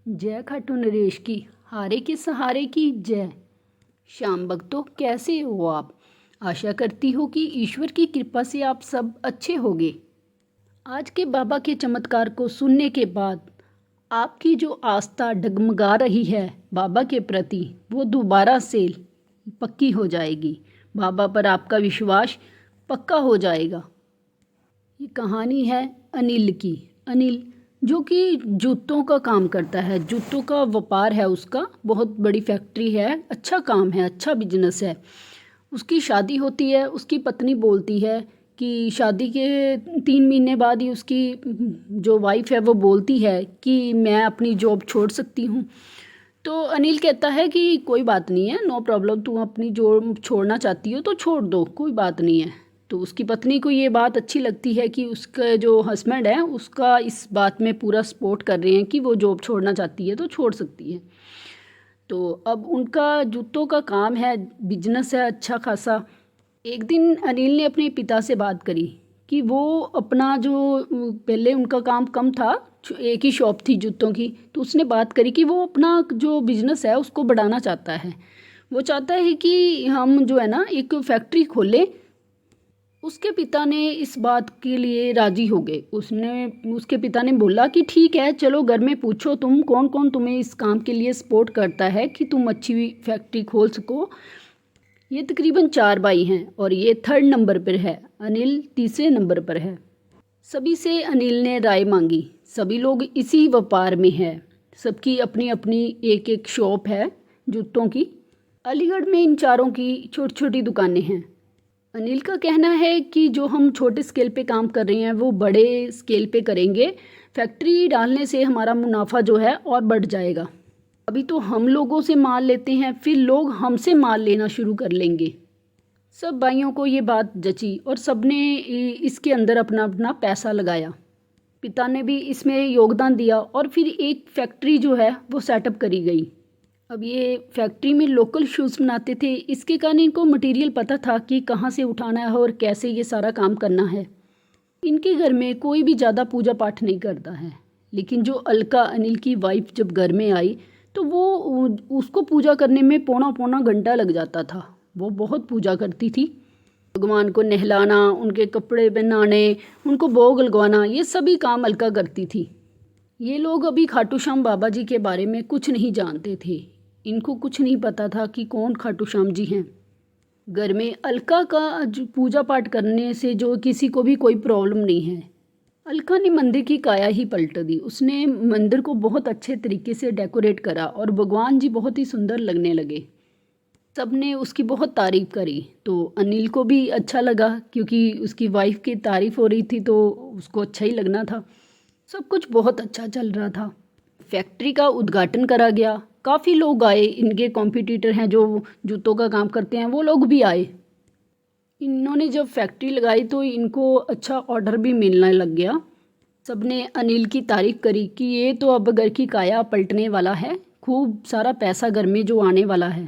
जय खाटू नरेश की, हारे के सहारे की जय। शाम भक्तों, कैसे हो आप? आशा करती हो कि ईश्वर की कृपा से आप सब अच्छे होंगे। आज के बाबा के चमत्कार को सुनने के बाद आपकी जो आस्था डगमगा रही है बाबा के प्रति, वो दोबारा से पक्की हो जाएगी। बाबा पर आपका विश्वास पक्का हो जाएगा। ये कहानी है अनिल की। अनिल जो कि जूतों का काम करता है, जूतों का व्यापार है उसका, बहुत बड़ी फैक्ट्री है, अच्छा काम है, अच्छा बिजनेस है। उसकी शादी होती है, उसकी पत्नी बोलती है कि शादी के 3 महीने बाद ही उसकी जो वाइफ है वो बोलती है कि मैं अपनी जॉब छोड़ सकती हूँ। तो अनिल कहता है कि कोई बात नहीं है, नो प्रॉब्लम, तुम अपनी जॉब छोड़ना चाहती हो तो छोड़ दो, कोई बात नहीं है। तो उसकी पत्नी को ये बात अच्छी लगती है कि उसका जो हस्बैंड है उसका इस बात में पूरा सपोर्ट कर रहे हैं कि वो जॉब छोड़ना चाहती है तो छोड़ सकती है। तो अब उनका जूतों का काम है, बिजनेस है अच्छा खासा। एक दिन अनिल ने अपने पिता से बात करी कि वो अपना जो पहले उनका काम कम था, एक ही शॉप थी जूतों की, तो उसने बात करी कि वो अपना जो बिजनेस है उसको बढ़ाना चाहता है। वो चाहता है कि हम जो है ना एक फैक्ट्री खोलें। उसके पिता ने इस बात के लिए राजी हो गए। उसके पिता ने बोला कि ठीक है, चलो घर में पूछो तुम कौन कौन तुम्हें इस काम के लिए सपोर्ट करता है कि तुम अच्छी फैक्ट्री खोल सको। ये तकरीबन 4 भाई हैं और ये 3rd नंबर पर है, अनिल तीसरे नंबर पर है। सभी से अनिल ने राय मांगी। सभी लोग इसी व्यापार में है, सबकी अपनी अपनी एक एक शॉप है जूतों की। अलीगढ़ में इन चारों की छोटी छोटी दुकानें हैं। अनिल का कहना है कि जो हम छोटे स्केल पे काम कर रहे हैं वो बड़े स्केल पे करेंगे। फैक्ट्री डालने से हमारा मुनाफा जो है और बढ़ जाएगा। अभी तो हम लोगों से माल लेते हैं, फिर लोग हमसे माल लेना शुरू कर लेंगे। सब भाइयों को ये बात जची और सबने इसके अंदर अपना अपना पैसा लगाया। पिता ने भी इसमें योगदान दिया और फिर एक फैक्ट्री जो है वो सेटअप करी गई। अब ये फैक्ट्री में लोकल शूज़ बनाते थे, इसके कारण इनको मटेरियल पता था कि कहाँ से उठाना है और कैसे ये सारा काम करना है। इनके घर में कोई भी ज़्यादा पूजा पाठ नहीं करता है, लेकिन जो अलका अनिल की वाइफ जब घर में आई तो वो उसको पूजा करने में पौना पौना घंटा लग जाता था। वो बहुत पूजा करती थी। भगवान को नहलाना, उनके कपड़े पहनाने, उनको भोग लगवाना, ये सभी काम अलका करती थी। ये लोग अभी खाटू श्याम बाबा जी के बारे में कुछ नहीं जानते थे। इनको कुछ नहीं पता था कि कौन खाटू श्याम जी हैं। घर में अलका का पूजा पाठ करने से जो किसी को भी कोई प्रॉब्लम नहीं है। अलका ने मंदिर की काया ही पलट दी। उसने मंदिर को बहुत अच्छे तरीके से डेकोरेट करा और भगवान जी बहुत ही सुंदर लगने लगे। सबने उसकी बहुत तारीफ़ करी तो अनिल को भी अच्छा लगा, क्योंकि उसकी वाइफ की तारीफ़ हो रही थी तो उसको अच्छा ही लगना था। सब कुछ बहुत अच्छा चल रहा था। फैक्ट्री का उद्घाटन करा गया। काफ़ी लोग आए, इनके कॉम्पिटिटर हैं जो जूतों का काम करते हैं वो लोग भी आए। इन्होंने जब फैक्ट्री लगाई तो इनको अच्छा ऑर्डर भी मिलने लग गया। सबने अनिल की तारीफ़ करी कि ये तो अब घर की काया पलटने वाला है, खूब सारा पैसा घर में जो आने वाला है।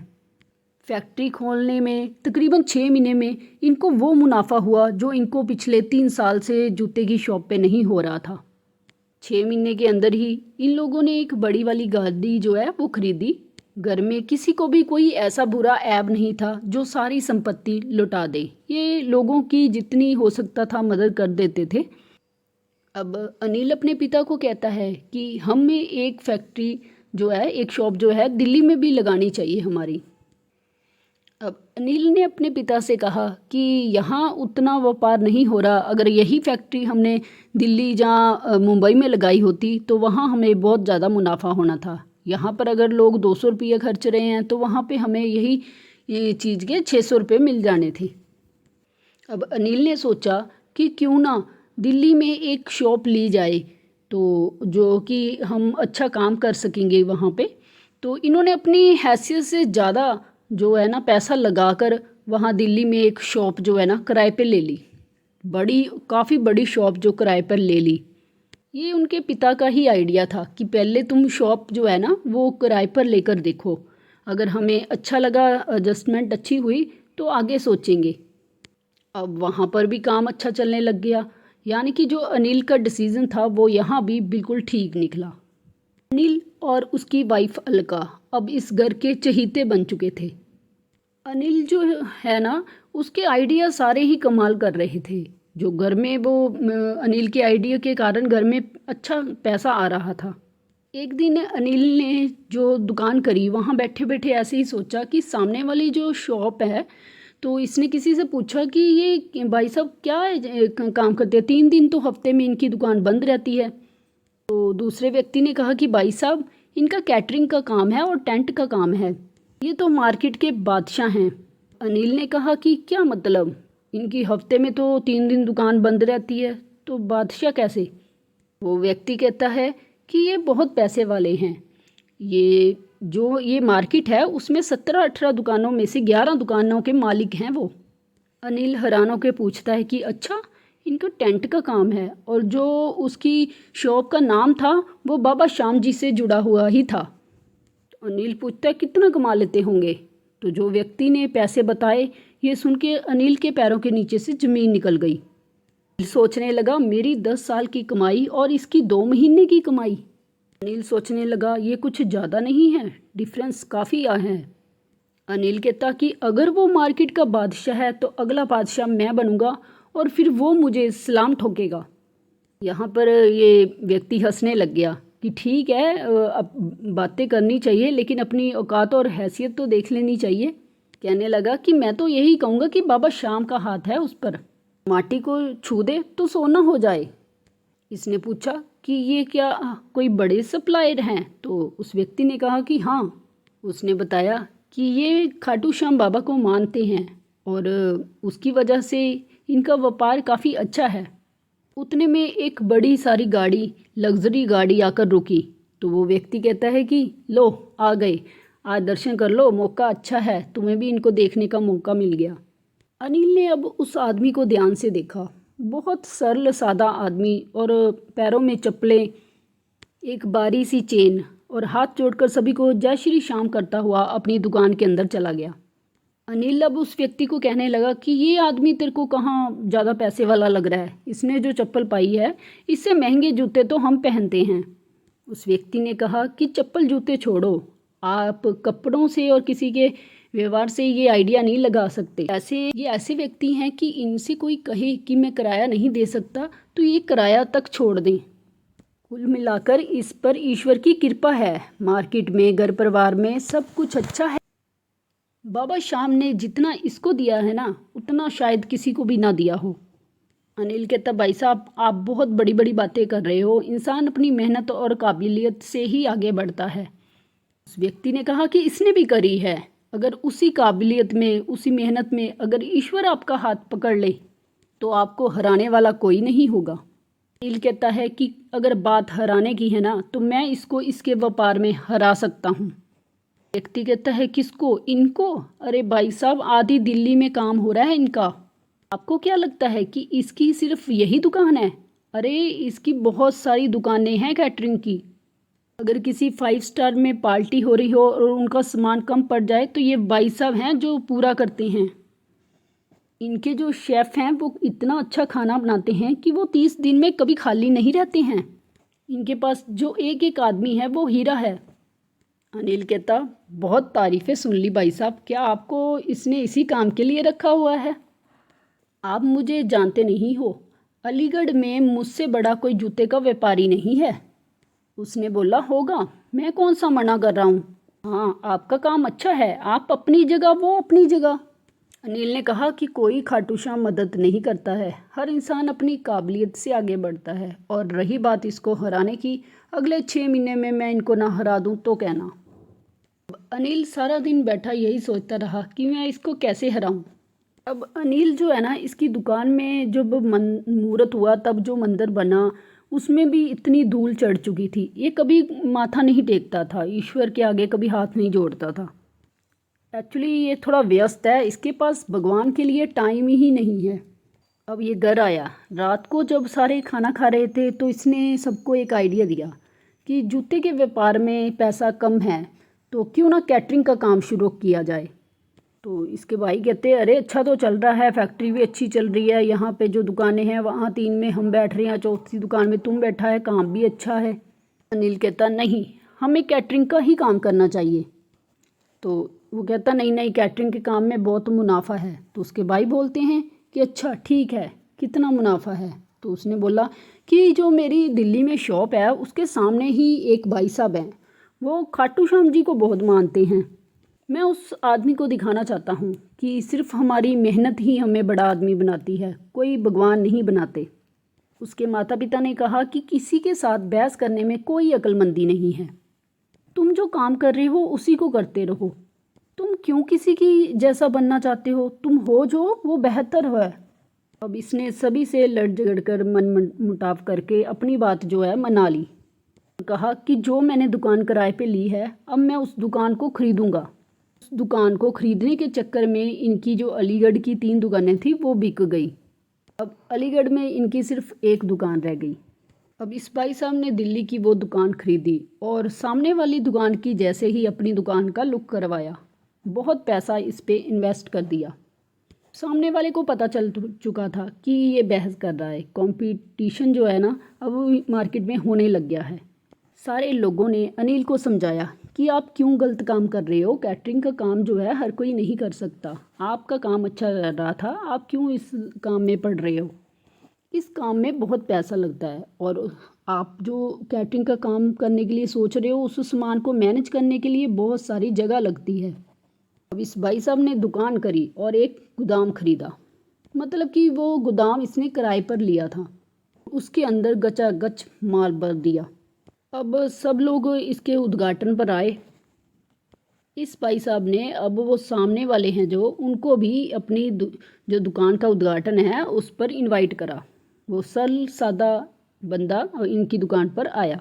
फैक्ट्री खोलने में तकरीबन 6 महीने में इनको वो मुनाफा हुआ जो इनको पिछले 3 साल से जूते की शॉप पे नहीं हो रहा था। 6 महीने के अंदर ही इन लोगों ने एक बड़ी वाली गाड़ी जो है वो खरीदी। घर में किसी को भी कोई ऐसा बुरा ऐब नहीं था जो सारी संपत्ति लुटा दे। ये लोगों की जितनी हो सकता था मदद कर देते थे। अब अनिल अपने पिता को कहता है कि हमें एक फैक्ट्री जो है, एक शॉप जो है दिल्ली में भी लगानी चाहिए हमारी। अब अनिल ने अपने पिता से कहा कि यहाँ उतना व्यापार नहीं हो रहा, अगर यही फैक्ट्री हमने दिल्ली जहाँ मुंबई में लगाई होती तो वहाँ हमें बहुत ज़्यादा मुनाफा होना था। यहाँ पर अगर लोग 200 रुपये खर्च रहे हैं तो वहाँ पे हमें ये चीज़ के 600 रुपये मिल जाने थे। अब अनिल ने सोचा कि क्यों ना दिल्ली में एक शॉप ली जाए, तो जो कि हम अच्छा काम कर सकेंगे वहाँ पे। तो इन्होंने अपनी हैसियत से ज़्यादा जो है ना पैसा लगाकर वहाँ दिल्ली में एक शॉप जो है ना किराए पे ले ली। काफ़ी बड़ी शॉप जो किराए पर ले ली। ये उनके पिता का ही आइडिया था कि पहले तुम शॉप जो है ना वो किराए पर लेकर देखो, अगर हमें अच्छा लगा, एडजस्टमेंट अच्छी हुई तो आगे सोचेंगे। अब वहाँ पर भी काम अच्छा चलने लग गया, यानी कि जो अनिल का डिसीज़न था वो यहाँ भी बिल्कुल ठीक निकला। अनिल और उसकी वाइफ अलका अब इस घर के चहीते बन चुके थे। अनिल जो है ना, उसके आइडिया सारे ही कमाल कर रहे थे। जो घर में वो अनिल के आइडिया के कारण घर में अच्छा पैसा आ रहा था। एक दिन अनिल ने जो दुकान करी, वहाँ बैठे बैठे ऐसे ही सोचा कि सामने वाली जो शॉप है, तो इसने किसी से पूछा कि ये भाई साहब क्या काम करते हैं, 3 दिन तो हफ्ते में इनकी दुकान बंद रहती है। तो दूसरे व्यक्ति ने कहा कि भाई साहब इनका कैटरिंग का काम है और टेंट का काम है, ये तो मार्केट के बादशाह हैं। अनिल ने कहा कि क्या मतलब, इनकी हफ्ते में तो 3 दिन दुकान बंद रहती है, तो बादशाह कैसे? वो व्यक्ति कहता है कि ये बहुत पैसे वाले हैं। ये मार्केट है, उसमें 17-18 दुकानों में से 11 दुकानों के मालिक हैं वो। अनिल हैरान होकर पूछता है कि अच्छा, इनका टेंट का काम है, और जो उसकी शॉप का नाम था वो बाबा श्याम जी से जुड़ा हुआ ही था। तो अनिल पूछता है कितना कमा लेते होंगे? तो जो व्यक्ति ने पैसे बताए, ये सुन के अनिल के पैरों के नीचे से ज़मीन निकल गई। सोचने लगा मेरी 10 साल की कमाई और इसकी 2 महीने की कमाई। अनिल सोचने लगा ये कुछ ज़्यादा नहीं है, डिफरेंस काफ़ी है। अनिल कहता कि अगर वो मार्केट का बादशाह है तो अगला बादशाह मैं बनूंगा और फिर वो मुझे सलाम ठोकेगा। यहाँ पर ये व्यक्ति हंसने लग गया कि ठीक है, अब बातें करनी चाहिए लेकिन अपनी औकात और हैसियत तो देख लेनी चाहिए। कहने लगा कि मैं तो यही कहूँगा कि बाबा श्याम का हाथ है उस पर, माटी को छू दे तो सोना हो जाए। इसने पूछा कि ये क्या कोई बड़े सप्लायर हैं? तो उस व्यक्ति ने कहा कि हाँ। उसने बताया कि ये खाटू श्याम बाबा को मानते हैं और उसकी वजह से इनका व्यापार काफ़ी अच्छा है। उतने में एक बड़ी सारी गाड़ी, लग्जरी गाड़ी आकर रुकी। तो वो व्यक्ति कहता है कि लो आ गए, आज दर्शन कर लो, मौका अच्छा है, तुम्हें भी इनको देखने का मौका मिल गया। अनिल ने अब उस आदमी को ध्यान से देखा। बहुत सरल सादा आदमी, और पैरों में चप्पलें, एक बारी सी चेन, और हाथ जोड़कर सभी को जय श्री श्याम करता हुआ अपनी दुकान के अंदर चला गया। अनिल अब उस व्यक्ति को कहने लगा कि ये आदमी तेरे को कहाँ ज़्यादा पैसे वाला लग रहा है, इसने जो चप्पल पाई है इससे महंगे जूते तो हम पहनते हैं। उस व्यक्ति ने कहा कि चप्पल जूते छोड़ो, आप कपड़ों से और किसी के व्यवहार से ये आइडिया नहीं लगा सकते। ये ऐसे व्यक्ति हैं कि इनसे कोई कहे कि मैं किराया नहीं दे सकता तो ये किराया तक छोड़ दें। कुल मिलाकर इस पर ईश्वर की कृपा है, मार्केट में, घर परिवार में सब कुछ अच्छा है। बाबा श्याम ने जितना इसको दिया है ना, उतना शायद किसी को भी ना दिया हो। अनिल कहता भाई साहब आप बहुत बड़ी बड़ी बातें कर रहे हो, इंसान अपनी मेहनत और काबिलियत से ही आगे बढ़ता है। उस व्यक्ति ने कहा कि इसने भी करी है, अगर उसी काबिलियत में, उसी मेहनत में अगर ईश्वर आपका हाथ पकड़ ले तो आपको हराने वाला कोई नहीं होगा। अनिल कहता है कि अगर बात हराने की है ना, तो मैं इसको इसके व्यापार में हरा सकता हूँ। व्यक्ति कहता है किसको? इनको? अरे भाई साहब आधी दिल्ली में काम हो रहा है इनका, आपको क्या लगता है कि इसकी सिर्फ यही दुकान है? अरे इसकी बहुत सारी दुकानें हैं कैटरिंग की। अगर किसी 5 स्टार में पार्टी हो रही हो और उनका सामान कम पड़ जाए तो ये भाई साहब हैं जो पूरा करते हैं। इनके जो शेफ़ हैं वो इतना अच्छा खाना बनाते हैं कि वो 30 दिन में कभी खाली नहीं रहते हैं। इनके पास जो एक एक आदमी है वो हीरा है। अनिल कहता बहुत तारीफ़ें सुन ली भाई साहब, क्या आपको इसने इसी काम के लिए रखा हुआ है? आप मुझे जानते नहीं हो, अलीगढ़ में मुझसे बड़ा कोई जूते का व्यापारी नहीं है। उसने बोला होगा, मैं कौन सा मना कर रहा हूँ। हाँ आपका काम अच्छा है, आप अपनी जगह, वो अपनी जगह। अनिल ने कहा कि कोई खाटू श्याम मदद नहीं करता है, हर इंसान अपनी काबिलियत से आगे बढ़ता है। और रही बात इसको हराने की, अगले 6 महीने में मैं इनको ना हरा दूँ तो कहना। अनिल सारा दिन बैठा यही सोचता रहा कि मैं इसको कैसे हराऊँ। अब अनिल जो है ना, इसकी दुकान में जब मुहूर्त हुआ तब जो मंदिर बना उसमें भी इतनी धूल चढ़ चुकी थी, ये कभी माथा नहीं टेकता था, ईश्वर के आगे कभी हाथ नहीं जोड़ता था। एक्चुअली ये थोड़ा व्यस्त है, इसके पास भगवान के लिए टाइम ही नहीं है। अब ये घर आया, रात को जब सारे खाना खा रहे थे तो इसने सबको एक आइडिया दिया कि जूते के व्यापार में पैसा कम है तो क्यों ना कैटरिंग का काम शुरू किया जाए। तो इसके भाई कहते अरे अच्छा तो चल रहा है, फैक्ट्री भी अच्छी चल रही है, यहाँ पे जो दुकानें हैं वहाँ 3 में हम बैठ रहे हैं, चौथी दुकान में तुम बैठा है, काम भी अच्छा है। अनिल कहता नहीं, हमें कैटरिंग का ही काम करना चाहिए। तो वो कहता नहीं नहीं, कैटरिंग के काम में बहुत मुनाफा है। तो उसके भाई बोलते हैं कि अच्छा ठीक है, कितना मुनाफा है। तो उसने बोला कि जो मेरी दिल्ली में शॉप है उसके सामने ही एक भाई साहब हैं, वो खाटू श्याम जी को बहुत मानते हैं। मैं उस आदमी को दिखाना चाहता हूँ कि सिर्फ हमारी मेहनत ही हमें बड़ा आदमी बनाती है, कोई भगवान नहीं बनाते। उसके माता पिता ने कहा कि किसी के साथ बहस करने में कोई अक्लमंदी नहीं है। तुम जो काम कर रहे हो उसी को करते रहो। तुम क्यों किसी की जैसा बनना चाहते हो? तुम हो जो वो बेहतर है। अब इसने सभी से लड़ झगड़ कर मन मुटाव करके अपनी बात जो है मना ली। कहा कि जो मैंने दुकान किराए पे ली है, अब मैं उस दुकान को खरीदूंगा। उस दुकान को खरीदने के चक्कर में इनकी जो अलीगढ़ की 3 दुकानें थी वो बिक गई। अब अलीगढ़ में इनकी सिर्फ एक दुकान रह गई। अब इस भाई साहब ने दिल्ली की वो दुकान खरीदी और सामने वाली दुकान की जैसे ही अपनी दुकान का लुक करवाया, बहुत पैसा इस पे इन्वेस्ट कर दिया। सामने वाले को पता चल चुका था कि ये बहस कर रहा है, कंपटीशन जो है ना अब मार्केट में होने लग गया है। सारे लोगों ने अनिल को समझाया कि आप क्यों गलत काम कर रहे हो, कैटरिंग का काम जो है हर कोई नहीं कर सकता। आपका काम अच्छा कर रहा था, आप क्यों इस काम में पड़ रहे हो? इस काम में बहुत पैसा लगता है और आप जो कैटरिंग का काम करने के लिए सोच रहे हो, उस सामान को मैनेज करने के लिए बहुत सारी जगह लगती है। अब इस भाई साहब ने दुकान करी और एक गोदाम खरीदा, मतलब कि वो गोदाम इसने किराए पर लिया था। उसके अंदर गचागच माल भर दिया। अब सब लोग इसके उद्घाटन पर आए। इस भाई साहब ने अब वो सामने वाले हैं जो, उनको भी अपनी जो दुकान का उद्घाटन है उस पर इनवाइट करा। वो सरल सादा बंदा इनकी दुकान पर आया।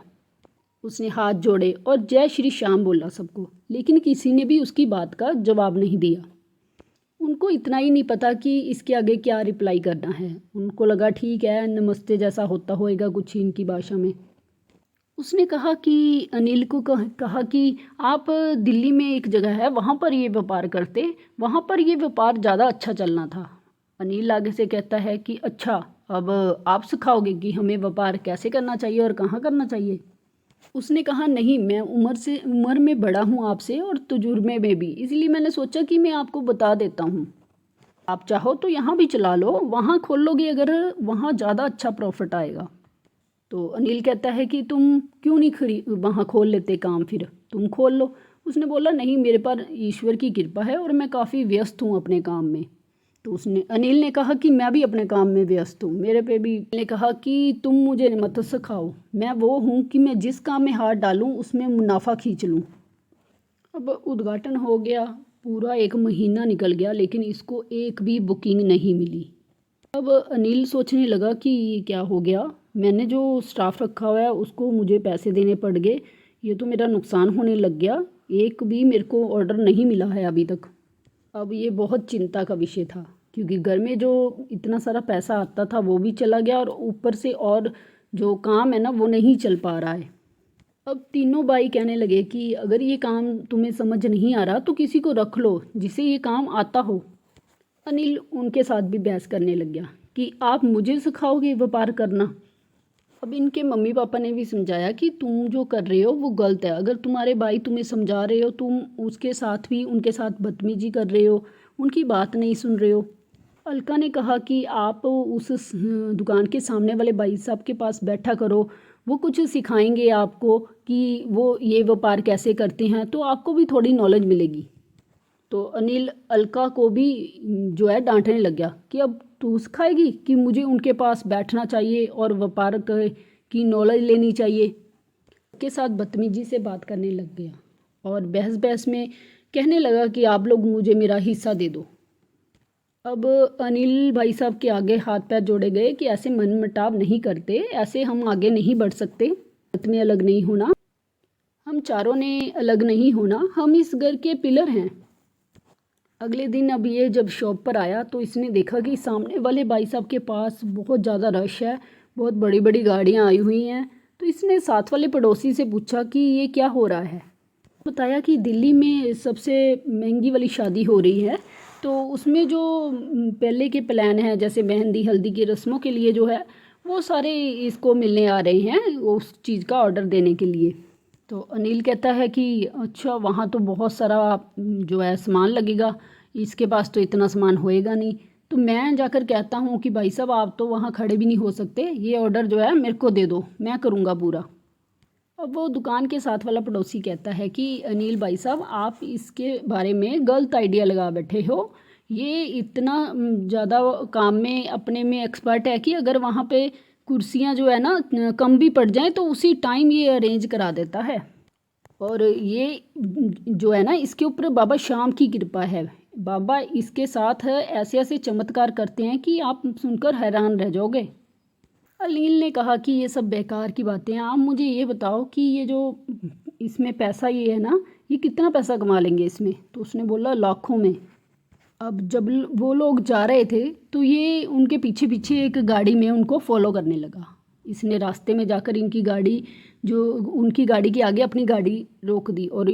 उसने हाथ जोड़े और जय श्री श्याम बोला सबको, लेकिन किसी ने भी उसकी बात का जवाब नहीं दिया। उनको इतना ही नहीं पता कि इसके आगे क्या रिप्लाई करना है। उनको लगा ठीक है, नमस्ते जैसा होता होएगा कुछ इनकी भाषा में। उसने कहा कि अनिल को कहा कि आप दिल्ली में एक जगह है वहाँ पर ये व्यापार करते, वहाँ पर ये व्यापार ज़्यादा अच्छा चलना था। अनिल आगे से कहता है कि अच्छा, अब आप सिखाओगे कि हमें व्यापार कैसे करना चाहिए और कहाँ करना चाहिए। उसने कहा नहीं, मैं उम्र में बड़ा हूँ आपसे और तजुर्बे में भी, इसलिए मैंने सोचा कि मैं आपको बता देता हूँ। आप चाहो तो यहाँ भी चला लो, वहाँ खोल लोगे अगर, वहाँ ज़्यादा अच्छा प्रॉफिट आएगा। तो अनिल कहता है कि तुम क्यों नहीं वहाँ खोल लेते काम, फिर तुम खोल लो। उसने बोला नहीं, मेरे पर ईश्वर की कृपा है और मैं काफ़ी व्यस्त हूँ अपने काम में। तो उसने अनिल ने कहा कि मैं भी अपने काम में व्यस्त हूँ, मेरे पे भी। ने कहा कि तुम मुझे मत सिखाओ, मैं वो हूँ कि मैं जिस काम में हाथ डालूँ उसमें मुनाफा खींच लूँ। अब उद्घाटन हो गया, पूरा 1 महीना निकल गया, लेकिन इसको एक भी बुकिंग नहीं मिली। अब अनिल सोचने लगा कि ये क्या हो गया, मैंने जो स्टाफ रखा हुआ है उसको मुझे पैसे देने पड़ गए, ये तो मेरा नुकसान होने लग गया, एक भी मेरे को ऑर्डर नहीं मिला है अभी तक। अब ये बहुत चिंता का विषय था, क्योंकि घर में जो इतना सारा पैसा आता था वो भी चला गया और ऊपर से और जो काम है ना वो नहीं चल पा रहा है। अब तीनों भाई कहने लगे कि अगर ये काम तुम्हें समझ नहीं आ रहा तो किसी को रख लो जिसे ये काम आता हो। अनिल उनके साथ भी बहस करने लग गया कि आप मुझे सिखाओगे व्यापार करना। अब इनके मम्मी पापा ने भी समझाया कि तुम जो कर रहे हो वो गलत है, अगर तुम्हारे भाई तुम्हें समझा रहे हो, तुम उसके साथ भी उनके साथ बदतमीजी कर रहे हो, उनकी बात नहीं सुन रहे हो। अलका ने कहा कि आप उस दुकान के सामने वाले भाई साहब के पास बैठा करो, वो कुछ सिखाएंगे आपको कि वो ये व्यापार कैसे करते हैं, तो आपको भी थोड़ी नॉलेज मिलेगी। तो अनिल अलका को भी जो है डांटने लग गया कि अब तू सिखाएगी कि मुझे उनके पास बैठना चाहिए और व्यापार की नॉलेज लेनी चाहिए। के साथ बदतमीजी से बात करने लग गया और बहस बहस में कहने लगा कि आप लोग मुझे मेरा हिस्सा दे दो। अब अनिल भाई साहब के आगे हाथ पैर जोड़े गए कि ऐसे मनमुटाव नहीं करते, ऐसे हम आगे नहीं बढ़ सकते, बात में अलग नहीं होना, हम चारों ने अलग नहीं होना, हम इस घर के पिलर हैं। अगले दिन अब ये जब शॉप पर आया तो इसने देखा कि सामने वाले भाई साहब के पास बहुत ज़्यादा रश है, बहुत बड़ी बड़ी गाड़ियाँ आई हुई हैं। तो इसने साथ वाले पड़ोसी से पूछा कि ये क्या हो रहा है। बताया कि दिल्ली में सबसे महंगी वाली शादी हो रही है, तो उसमें जो पहले के प्लान हैं जैसे मेहंदी हल्दी की रस्मों के लिए जो है वो सारे इसको मिलने आ रहे हैं उस चीज़ का ऑर्डर देने के लिए। तो अनिल कहता है कि अच्छा वहाँ तो बहुत सारा जो है सामान लगेगा, इसके पास तो इतना सामान होएगा नहीं। तो मैं जाकर कहता हूँ कि भाई साहब आप तो वहाँ खड़े भी नहीं हो सकते, ये ऑर्डर जो है मेरे को दे दो, मैं करूँगा पूरा। अब वो दुकान के साथ वाला पड़ोसी कहता है कि अनिल भाई साहब आप इसके बारे में गलत आइडिया लगा बैठे हो, ये इतना ज़्यादा काम में अपने में एक्सपर्ट है कि अगर वहाँ पे कुर्सियाँ जो है ना कम भी पड़ जाएं तो उसी टाइम ये अरेंज करा देता है। और ये जो है ना इसके ऊपर बाबा श्याम की कृपा है, बाबा इसके साथ ऐसे ऐसे चमत्कार करते हैं कि आप सुनकर हैरान रह जाओगे। अलील ने कहा कि ये सब बेकार की बातें हैं, आप मुझे ये बताओ कि ये जो इसमें पैसा ये है ना, ये कितना पैसा कमा लेंगे इसमें। तो उसने बोला लाखों में। अब जब वो लोग जा रहे थे तो ये उनके पीछे पीछे एक गाड़ी में उनको फॉलो करने लगा। इसने रास्ते में जाकर इनकी गाड़ी जो उनकी गाड़ी के आगे अपनी गाड़ी रोक दी और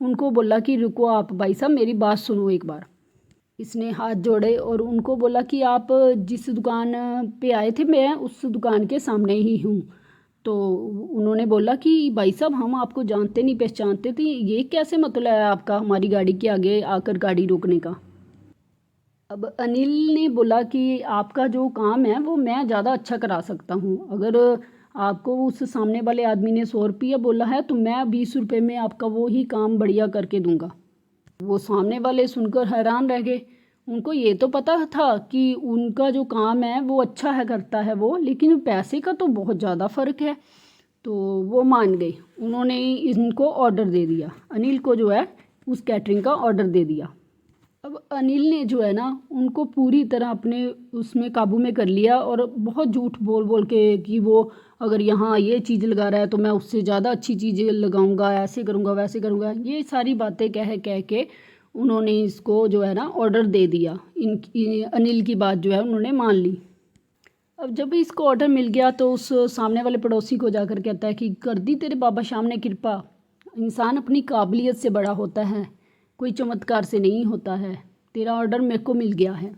उनको बोला कि रुको आप भाई साहब मेरी बात सुनो एक बार। इसने हाथ जोड़े और उनको बोला कि आप जिस दुकान पे आए थे मैं उस दुकान के सामने ही हूँ। तो उन्होंने बोला कि भाई साहब हम आपको जानते नहीं पहचानते थे, ये कैसे मतलब है आपका हमारी गाड़ी के आगे आकर गाड़ी रोकने का। अब अनिल ने बोला कि आपका जो काम है वो मैं ज़्यादा अच्छा करा सकता हूँ, अगर आपको उस सामने वाले आदमी ने 100 रुपया बोला है तो मैं 20 रुपये में आपका वो ही काम बढ़िया करके दूंगा। वो सामने वाले सुनकर हैरान रह गए, उनको ये तो पता था कि उनका जो काम है वो अच्छा है करता है वो, लेकिन पैसे का तो बहुत ज़्यादा फ़र्क है। तो वो मान गए, उन्होंने इनको ऑर्डर दे दिया, अनिल को जो है उस कैटरिंग का ऑर्डर दे दिया। अब अनिल ने जो है ना उनको पूरी तरह अपने उसमें काबू में कर लिया और बहुत झूठ बोल बोल के कि वो अगर यहाँ ये चीज़ लगा रहा है तो मैं उससे ज़्यादा अच्छी चीज़ें लगाऊंगा, ऐसे करूँगा वैसे करूँगा, ये सारी बातें कह कह के उन्होंने इसको जो है ना ऑर्डर दे दिया। अनिल की बात जो है उन्होंने मान ली। अब जब इसको ऑर्डर मिल गया तो उस सामने वाले पड़ोसी को जाकर कहता है कि कर दी तेरे बाबा श्याम ने कृपा, इंसान अपनी काबिलियत से बड़ा होता है, कोई चमत्कार से नहीं होता है, तेरा ऑर्डर मेरे को मिल गया है।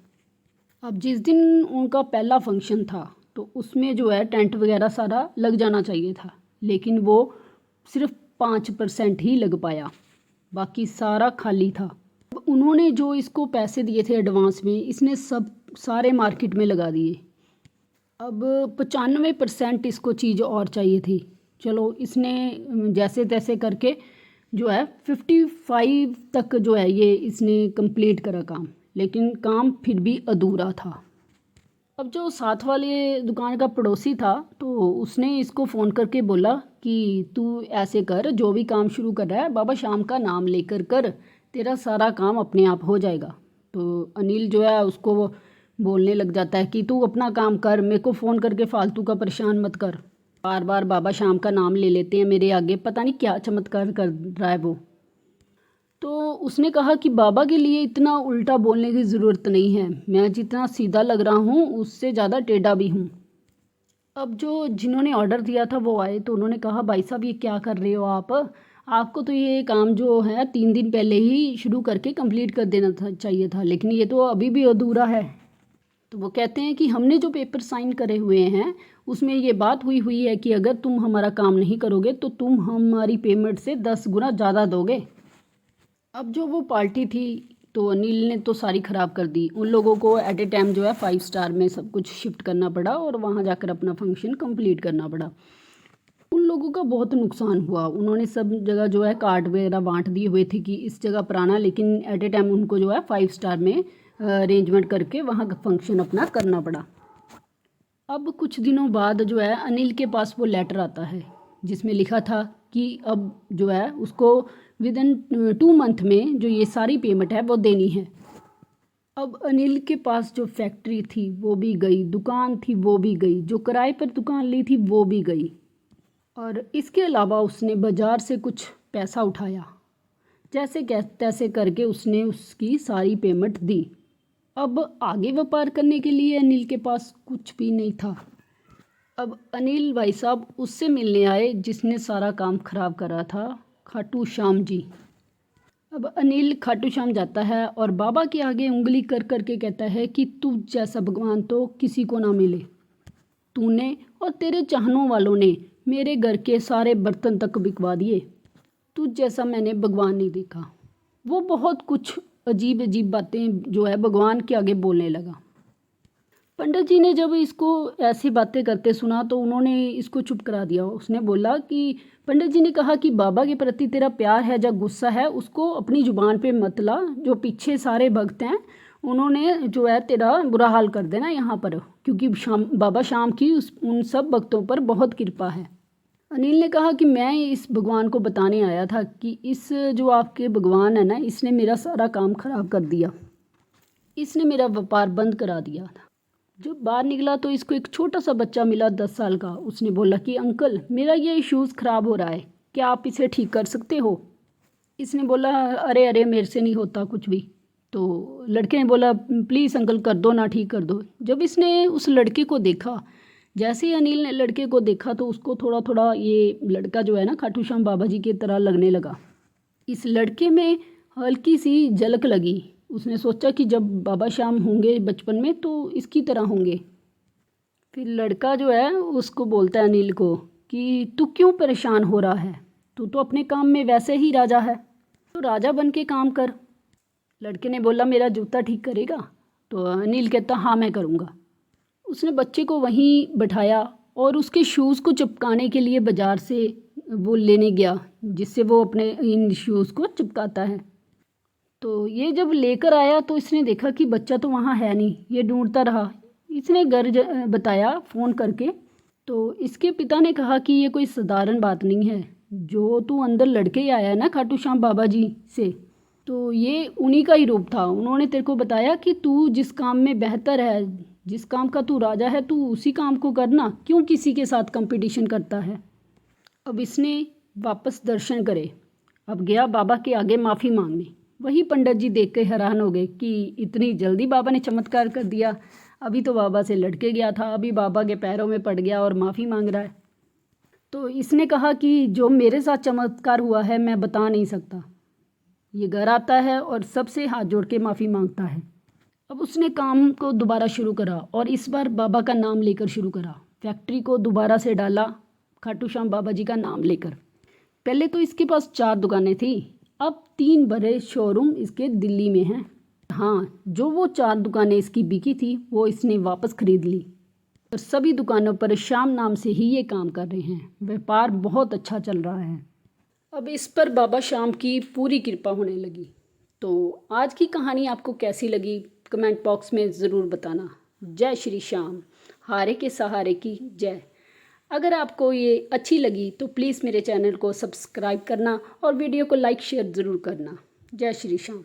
अब जिस दिन उनका पहला फंक्शन था तो उसमें जो है टेंट वगैरह सारा लग जाना चाहिए था, लेकिन वो सिर्फ 5% ही लग पाया, बाकी सारा खाली था। अब उन्होंने जो इसको पैसे दिए थे एडवांस में, इसने सब सारे मार्केट में लगा दिए। अब 95% इसको चीज़ और चाहिए थी। चलो इसने जैसे तैसे करके जो है 55 तक जो है ये इसने कंप्लीट करा काम, लेकिन काम फिर भी अधूरा था। अब जो साथ वाले दुकान का पड़ोसी था तो उसने इसको फ़ोन करके बोला कि तू ऐसे कर, जो भी काम शुरू कर रहा है बाबा श्याम का नाम लेकर कर, तेरा सारा काम अपने आप हो जाएगा। तो अनिल जो है उसको बोलने लग जाता है कि तू अपना काम कर, मेरे को फ़ोन करके फालतू का परेशान मत कर, बार बार बाबा श्याम का नाम ले लेते हैं मेरे आगे, पता नहीं क्या चमत्कार कर रहा है वो। तो उसने कहा कि बाबा के लिए इतना उल्टा बोलने की ज़रूरत नहीं है, मैं जितना सीधा लग रहा हूँ उससे ज़्यादा टेढ़ा भी हूँ। अब जो जिन्होंने ऑर्डर दिया था वो आए तो उन्होंने कहा भाई साहब ये क्या कर रहे हो आपको तो ये काम जो है 3 दिन पहले ही शुरू करके कंप्लीट कर देना था चाहिए था, लेकिन ये तो अभी भी अधूरा है। तो वो कहते हैं कि हमने जो पेपर साइन करे हुए हैं उसमें ये बात हुई है कि अगर तुम हमारा काम नहीं करोगे तो तुम हमारी पेमेंट से 10 गुना ज़्यादा दोगे। अब जो वो पार्टी थी तो अनिल ने तो सारी ख़राब कर दी, उन लोगों को एट ए टाइम जो है 5 स्टार में सब कुछ शिफ्ट करना पड़ा और वहाँ जाकर अपना फंक्शन कंप्लीट करना पड़ा। उन लोगों का बहुत नुकसान हुआ, उन्होंने सब जगह जो है कार्ड वगैरह बांट दिए हुए थे कि इस जगह पर आना, लेकिन एट ए टाइम उनको जो है 5 स्टार में अरेंजमेंट करके वहाँ का फंक्शन अपना करना पड़ा। अब कुछ दिनों बाद जो है अनिल के पास वो लेटर आता है जिसमें लिखा था कि अब जो है उसको विद इन 2 मंथ में जो ये सारी पेमेंट है वो देनी है। अब अनिल के पास जो फैक्ट्री थी वो भी गई, दुकान थी वो भी गई, जो किराए पर दुकान ली थी वो भी गई, और इसके अलावा उसने बाज़ार से कुछ पैसा उठाया, जैसे तैसे करके उसने उसकी सारी पेमेंट दी। अब आगे व्यापार करने के लिए अनिल के पास कुछ भी नहीं था। अब अनिल भाई साहब उससे मिलने आए जिसने सारा काम खराब करा था, खाटू श्याम जी। अब अनिल खाटू श्याम जाता है और बाबा के आगे उंगली कर करके कहता है कि तू जैसा भगवान तो किसी को ना मिले, तूने और तेरे चाहनों वालों ने मेरे घर के सारे बर्तन तक बिकवा दिए। तुझ जैसा मैंने भगवान नहीं देखा। वो बहुत कुछ अजीब अजीब बातें जो है भगवान के आगे बोलने लगा। पंडित जी ने जब इसको ऐसी बातें करते सुना तो उन्होंने इसको चुप करा दिया। उसने बोला कि पंडित जी ने कहा कि बाबा के प्रति तेरा प्यार है या गुस्सा है उसको अपनी ज़ुबान पे मत ला। जो पीछे सारे भक्त हैं उन्होंने जो है तेरा बुरा हाल कर देना यहाँ पर, क्योंकि बाबा शाम की उन सब भक्तों पर बहुत कृपा है। अनिल ने कहा कि मैं इस भगवान को बताने आया था कि इस जो आपके भगवान है ना, इसने मेरा सारा काम खराब कर दिया। इसने मेरा व्यापार बंद करा दिया था। जब बाहर निकला तो इसको एक छोटा सा बच्चा मिला 10 साल का। उसने बोला कि अंकल मेरा ये शूज़ ख़राब हो रहा है, क्या आप इसे ठीक कर सकते हो? इसने बोला अरे अरे मेरे से नहीं होता कुछ भी। तो लड़के ने बोला प्लीज़ अंकल कर दो ना, ठीक कर दो। जब इसने उस लड़के को देखा, जैसे ही अनिल ने लड़के को देखा तो उसको थोड़ा थोड़ा ये लड़का जो है ना खाटू श्याम बाबा जी की तरह लगने लगा। इस लड़के में हल्की सी झलक लगी। उसने सोचा कि जब बाबा श्याम होंगे बचपन में तो इसकी तरह होंगे। फिर लड़का जो है उसको बोलता है अनिल को कि तू क्यों परेशान हो रहा है, तू तो अपने काम में वैसे ही राजा है, तो राजा बन के काम कर। लड़के ने बोला मेरा जूता ठीक करेगा? तो अनिल कहता हाँ मैं करूँगा। उसने बच्चे को वहीं बैठाया और उसके शूज़ को चिपकाने के लिए बाज़ार से वो लेने गया, जिससे वो अपने इन शूज़ को चिपकाता है। तो ये जब लेकर आया तो इसने देखा कि बच्चा तो वहाँ है नहीं। ये ढूंढता रहा। इसने घर बताया फ़ोन करके। तो इसके पिता ने कहा कि ये कोई साधारण बात नहीं है, जो तू अंदर लड़के ही आया है ना खाटू श्याम बाबा जी से, तो ये उन्हीं का ही रूप था। उन्होंने तेरे को बताया कि तू जिस काम में बेहतर है, जिस काम का तू राजा है, तू उसी काम को करना, क्यों किसी के साथ कंपटीशन करता है। अब इसने वापस दर्शन करे। अब गया बाबा के आगे माफ़ी मांगने। वही पंडित जी देख के हैरान हो गए कि इतनी जल्दी बाबा ने चमत्कार कर दिया। अभी तो बाबा से लड़के गया था, अभी बाबा के पैरों में पड़ गया और माफ़ी मांग रहा है। तो इसने कहा कि जो मेरे साथ चमत्कार हुआ है मैं बता नहीं सकता। ये घर आता है और सबसे हाथ जोड़ के माफ़ी मांगता है। अब उसने काम को दोबारा शुरू करा और इस बार बाबा का नाम लेकर शुरू करा। फैक्ट्री को दोबारा से डाला खाटू श्याम बाबा जी का नाम लेकर। पहले तो इसके पास 4 दुकानें थी, अब 3 बड़े शोरूम इसके दिल्ली में हैं। हाँ, जो वो 4 दुकानें इसकी बिकी थी वो इसने वापस खरीद ली और सभी दुकानों पर श्याम नाम से ही ये काम कर रहे हैं। व्यापार बहुत अच्छा चल रहा है। अब इस पर बाबा श्याम की पूरी कृपा होने लगी। तो आज की कहानी आपको कैसी लगी कमेंट बॉक्स में ज़रूर बताना। जय श्री श्याम, हारे के सहारे की जय। अगर आपको ये अच्छी लगी तो प्लीज़ मेरे चैनल को सब्सक्राइब करना और वीडियो को लाइक शेयर ज़रूर करना। जय श्री श्याम।